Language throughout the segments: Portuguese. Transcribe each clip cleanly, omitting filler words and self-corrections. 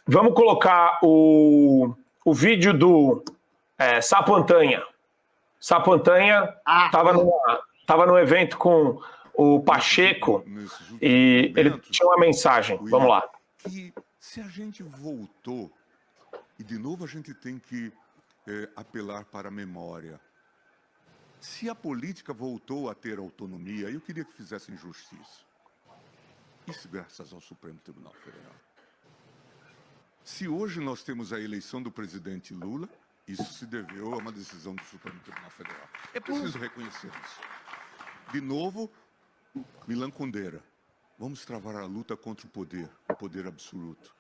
Vamos colocar o vídeo do Sapo Antanha. Sapo Antanha estava num evento com o Pacheco e ele tinha uma mensagem. Vamos lá. Que se a gente voltou, e de novo a gente tem que apelar para a memória, se a política voltou a ter autonomia, eu queria que fizessem justiça. Isso graças ao Supremo Tribunal Federal. Se hoje nós temos a eleição do presidente Lula, isso se deveu a uma decisão do Supremo Tribunal Federal. É preciso reconhecer isso. De novo, Milan Kundera. Vamos travar a luta contra o poder absoluto.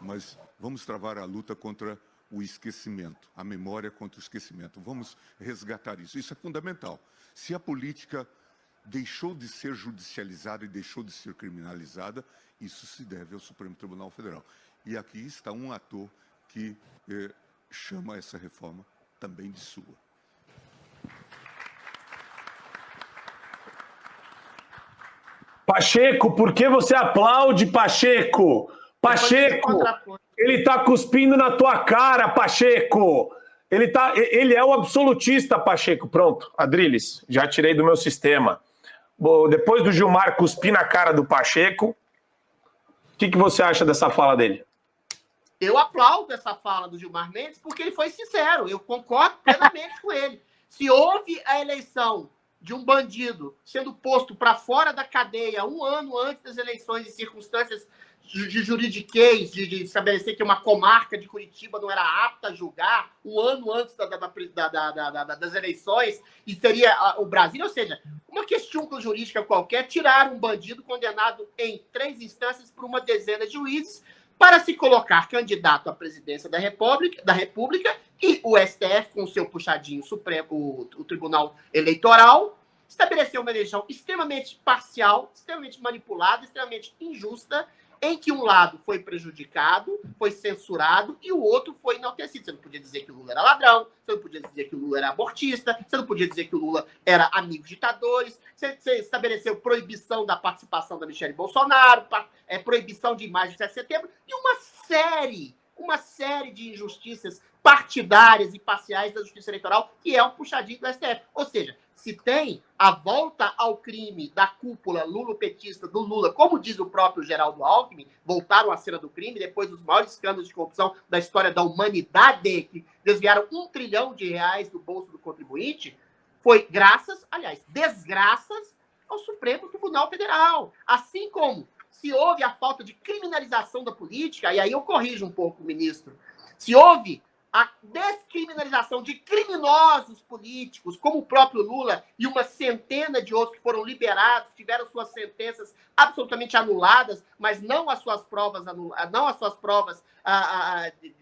Mas vamos travar a luta contra o esquecimento, a memória contra o esquecimento. Vamos resgatar isso. Isso é fundamental. Se a política deixou de ser judicializada e deixou de ser criminalizada, isso se deve ao Supremo Tribunal Federal. E aqui está um ator que chama essa reforma também de sua. Pacheco, por que você aplaude, Pacheco? Pacheco, ele tá cuspindo na tua cara, Pacheco. Ele é o absolutista, Pacheco. Pronto, Adriles, já tirei do meu sistema. Bom, depois do Gilmar cuspir na cara do Pacheco, o que você acha dessa fala dele? Eu aplaudo essa fala do Gilmar Mendes porque ele foi sincero. Eu concordo plenamente com ele. Se houve a eleição de um bandido sendo posto para fora da cadeia 1 ano antes das eleições, em circunstâncias de juridiquês, de estabelecer que uma comarca de Curitiba não era apta a julgar, 1 ano antes das eleições, e seria o Brasil, ou seja, uma questão jurídica qualquer, tirar um bandido condenado em 3 instâncias por uma dezena de juízes para se colocar candidato à presidência da República e o STF, com o seu puxadinho supremo, o Tribunal Eleitoral, estabeleceu uma eleição extremamente parcial, extremamente manipulada, extremamente injusta, em que um lado foi prejudicado, foi censurado, e o outro foi enaltecido. Você não podia dizer que o Lula era ladrão, você não podia dizer que o Lula era abortista, você não podia dizer que o Lula era amigo de ditadores, você estabeleceu proibição da participação da Michelle Bolsonaro, proibição de imagens de 7 de setembro, e uma série de injustiças partidárias e parciais da Justiça Eleitoral, que é um puxadinho do STF. Ou seja, se tem a volta ao crime da cúpula lulopetista do Lula, como diz o próprio Geraldo Alckmin, voltaram à cena do crime depois dos maiores escândalos de corrupção da história da humanidade, que desviaram R$1 trilhão do bolso do contribuinte, foi desgraças ao Supremo Tribunal Federal. Assim como se houve a falta de criminalização da política, e aí eu corrijo um pouco o ministro, se houve a descriminalização de criminosos políticos, como o próprio Lula e uma centena de outros que foram liberados, tiveram suas sentenças absolutamente anuladas, mas não as suas provas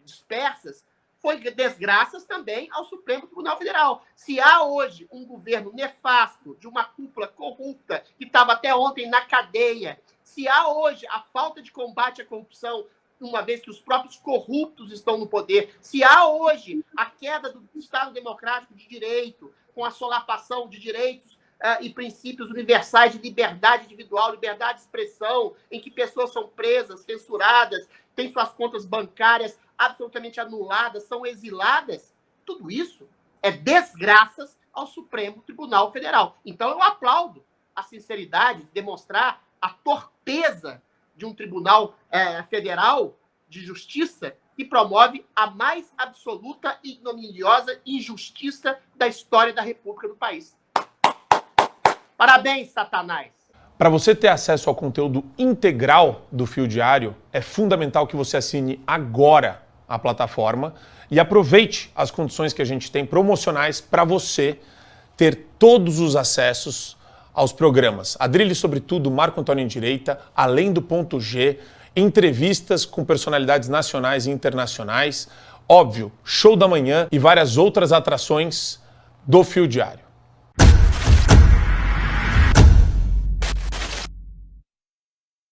dispersas, foi desgraças também ao Supremo Tribunal Federal. Se há hoje um governo nefasto, de uma cúpula corrupta, que estava até ontem na cadeia, se há hoje a falta de combate à corrupção, uma vez que os próprios corruptos estão no poder, se há hoje a queda do Estado Democrático de Direito, com a solapação de direitos e princípios universais de liberdade individual, liberdade de expressão, em que pessoas são presas, censuradas, têm suas contas bancárias absolutamente anuladas, são exiladas, tudo isso é desgraças ao Supremo Tribunal Federal. Então eu aplaudo a sinceridade de demonstrar a torpeza de um tribunal federal de justiça que promove a mais absoluta e ignominiosa injustiça da história da República do país. Parabéns, Satanás! Para você ter acesso ao conteúdo integral do Fio Diário, é fundamental que você assine agora a plataforma e aproveite as condições que a gente tem promocionais para você ter todos os acessos aos programas Adrilles sobre Tudo, Marco Antônio em Direita, Além do Ponto G, entrevistas com personalidades nacionais e internacionais, óbvio, Show da Manhã e várias outras atrações do Fio Diário.